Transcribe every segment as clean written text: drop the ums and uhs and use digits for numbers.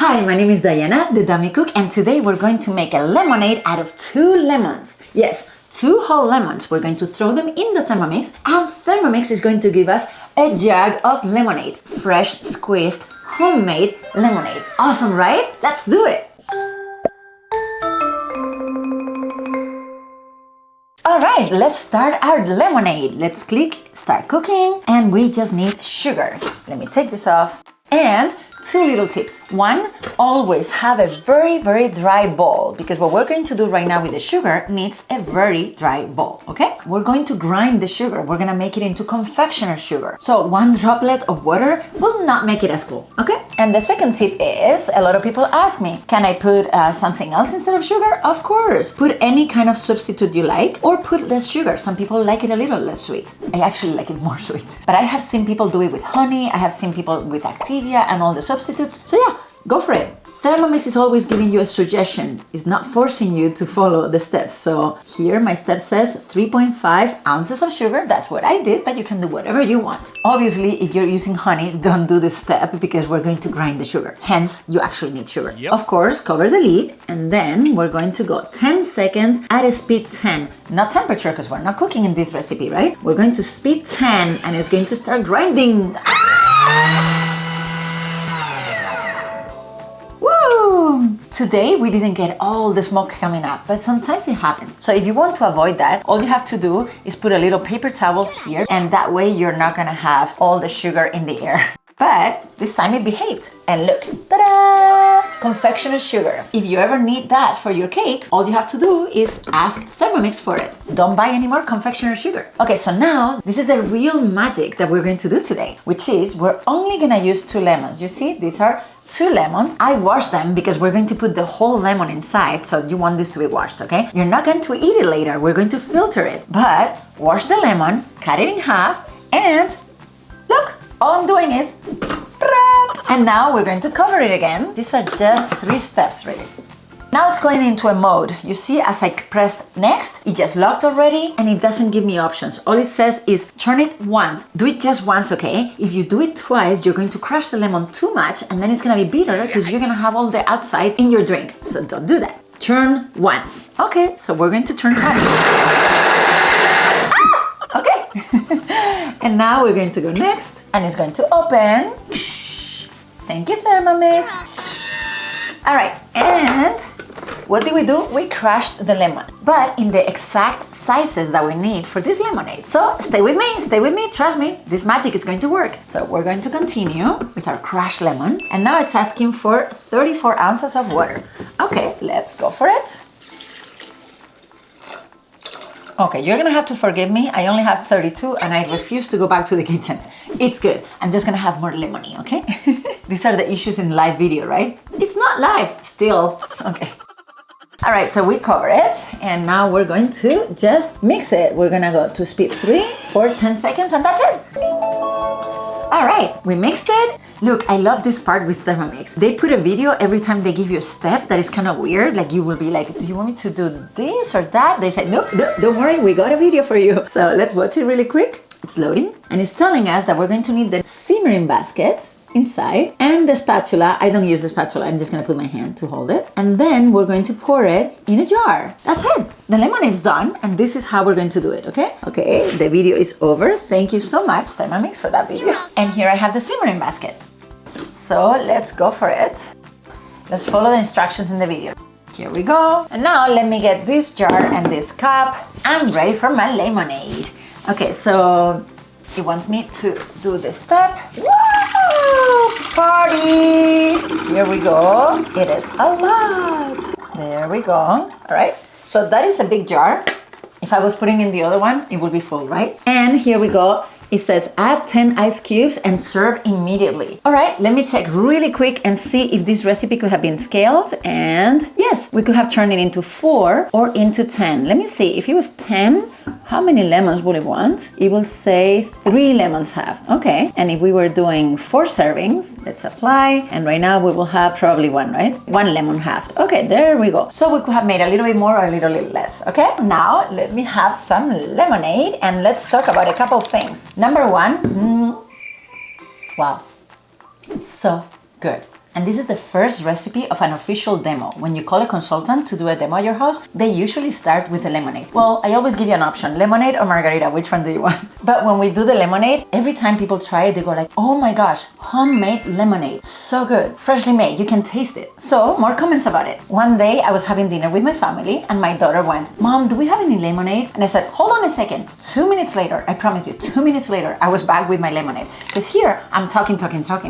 Hi, my name is Diana, the Dummy Cook, and today we're going to make a lemonade out of 2 lemons. Yes, 2 whole lemons. We're going to throw them in the Thermomix, and Thermomix is going to give us a jug of lemonade. Fresh, squeezed, homemade lemonade. Awesome, right? Let's do it! Alright, let's start our lemonade. Let's click Start Cooking, and we just need sugar. Let me take this off. And 2 little tips. 1, always have a very dry bowl, because what we're going to do right now with the sugar needs a very dry bowl, okay? We're going to grind the sugar. We're gonna make it into confectioner sugar. So 1 droplet of water will not make it as cool, okay? And the second tip is, a lot of people ask me, can I put something else instead of sugar? Of course. Put any kind of substitute you like, or put less sugar. Some people like it a little less sweet. I actually like it more sweet. But I have seen people do it with honey. I have seen people with Activia and all the substitutes. So yeah, go for it. Thermomix is always giving you a suggestion. It's not forcing you to follow the steps. So here my step says 3.5 ounces of sugar. That's what I did, but you can do whatever you want. Obviously, if you're using honey, don't do this step because we're going to grind the sugar. Hence, you actually need sugar. Yep. Of course, cover the lid, and then we're going to go 10 seconds at a speed 10. Not temperature, because we're not cooking in this recipe, right? We're going to speed 10, and it's going to start grinding. Today we didn't get all the smoke coming up, but sometimes it happens. So if you want to avoid that, all you have to do is put a little paper towel here, and that way you're not gonna have all the sugar in the air. But this time it behaved. And look, ta-da! Confectioner sugar. If you ever need that for your cake, all you have to do is ask Thermomix for it. Don't buy any more confectioner sugar. Okay, so now this is the real magic that we're going to do today, which is we're only gonna use 2 lemons. You see, these are 2 lemons. I washed them because we're going to put the whole lemon inside, so you want this to be washed, okay? You're not going to eat it later. We're going to filter it. But wash the lemon, cut it in half, and look, all I'm doing is and now we're going to cover it again. These are just 3 steps, really. Now it's going into a mode. You see, as I pressed next, it just locked already, and it doesn't give me options. All it says is turn it once. Do it just once, okay? If you do it twice, you're going to crush the lemon too much, and then it's gonna be bitter because you're gonna have all the outside in your drink. So don't do that. Turn once. Okay, so we're going to turn once. Ah! Okay. And now we're going to go next, and it's going to open. Thank you, Thermomix. All right, and what did we do? We crushed the lemon, but in the exact sizes that we need for this lemonade. So stay with me, trust me, this magic is going to work. So we're going to continue with our crushed lemon, and now it's asking for 34 ounces of water. Okay, let's go for it. Okay, you're gonna have to forgive me. I only have 32 and I refuse to go back to the kitchen. It's good. I'm just gonna have more lemony, okay? These are the issues in live video, right? It's not live, still. Okay. All right, so we cover it, and now we're going to just mix it. We're gonna go to speed 3 for 10 seconds, and that's it. All right, we mixed it. Look, I love this part with Thermomix. They put a video every time they give you a step that is kind of weird. Like, you will be like, do you want me to do this or that? They say, nope, don't worry, we got a video for you. So let's watch it really quick. It's loading, and it's telling us that we're going to need the simmering basket inside and the spatula. I don't use the spatula, I'm just gonna put my hand to hold it, and then we're going to pour it in a jar. That's it. The lemonade's done, and this is how we're going to do it, okay? Okay, the video is over. Thank you so much, Thermomix, for that video. And here I have the simmering basket. So let's go for it. Let's follow the instructions in the video. Here we go. And now let me get this jar and this cup. I'm ready for my lemonade. Okay, so it wants me to do this step. Woo! Party! Here we go. It is a lot. There we go. All right. So that is a big jar. If I was putting in the other one, it would be full, right? And here we go. It says add 10 ice cubes and serve immediately. All right, let me check really quick and see if this recipe could have been scaled. And yes, we could have turned it into 4 or into 10. Let me see, if it was 10, how many lemons would it want? It will say 3 lemons half. Okay, and if we were doing 4 servings, let's apply. And right now we will have probably 1, right? 1 lemon half. Okay, there we go. So we could have made a little bit more or a little less. Okay, now let me have some lemonade, and let's talk about a couple things. Number 1, wow, so good. And this is the first recipe of an official demo. When you call a consultant to do a demo at your house, they usually start with a lemonade. Well, I always give you an option, lemonade or margarita, which one do you want? But when we do the lemonade, every time people try it, they go like, oh my gosh, homemade lemonade, so good, freshly made, you can taste it. So more comments about it. One day I was having dinner with my family and my daughter went, Mom, do we have any lemonade? And I said, hold on a second. 2 minutes later, I promise you, 2 minutes later, I was back with my lemonade. Because here I'm talking,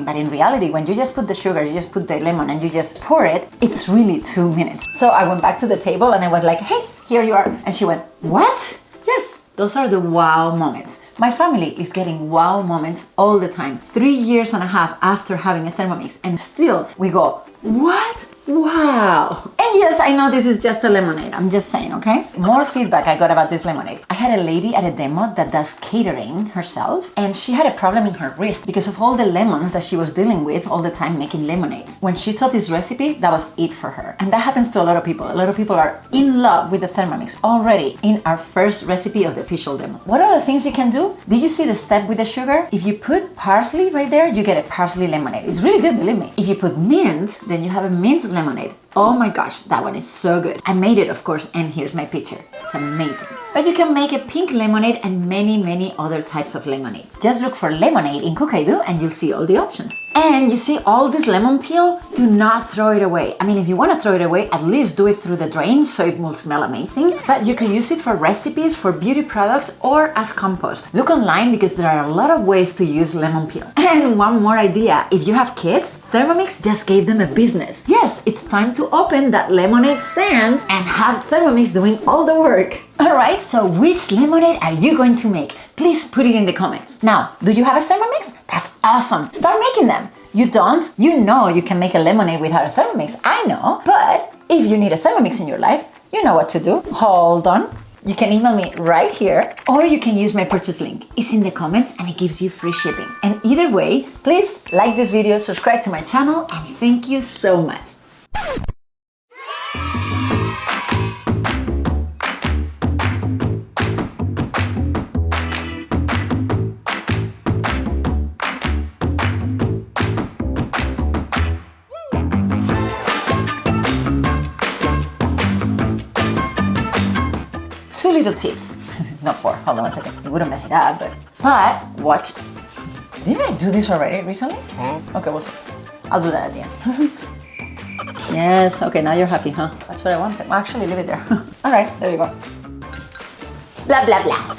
but in reality, when you just put the sugar, you just put the lemon and you just pour it, it's really 2 minutes. So I went back to the table and I was like, hey, here you are. And she went, what? Yes, those are the wow moments. My family is getting wow moments all the time. 3 years and a half after having a Thermomix, and still we go, what? Wow. And yes, I know this is just a lemonade. I'm just saying, okay? More feedback I got about this lemonade. I had a lady at a demo that does catering herself, and she had a problem in her wrist because of all the lemons that she was dealing with all the time making lemonades. When she saw this recipe, that was it for her. And that happens to a lot of people. A lot of people are in love with the Thermomix already in our first recipe of the official demo. What are the things you can do? Did you see the step with the sugar? If you put parsley right there, you get a parsley lemonade. It's really good, believe me. If you put mint, then you have a mint lemonade. Oh my gosh, that one is so good. I made it, of course, and here's my picture. It's amazing. But you can make a pink lemonade and many other types of lemonades. Just look for lemonade in Cook-I-Do and you'll see all the options. And you see all this lemon peel? Do not throw it away. I mean, if you want to throw it away, at least do it through the drain so it will smell amazing. But you can use it for recipes, for beauty products, or as compost. Look online because there are a lot of ways to use lemon peel. And one more idea. If you have kids, Thermomix just gave them a business. Yes, it's time to open that lemonade stand and have Thermomix doing all the work. Alright, so which lemonade are you going to make? Please put it in the comments. Now, do you have a Thermomix? That's awesome. Start making them. You don't? You know you can make a lemonade without a Thermomix. I know. But if you need a Thermomix in your life, you know what to do. Hold on. You can email me right here, or you can use my purchase link. It's in the comments and it gives you free shipping. And either way, please like this video, subscribe to my channel, and thank you so much. Two little tips, not four, hold on 1 second, it wouldn't mess it up, but watch. Didn't I do this already recently? Okay, we'll see. I'll do that at the end. Yes, okay, now you're happy, huh? That's what I wanted. Well, actually, leave it there. All right, there you go. Blah, blah, blah.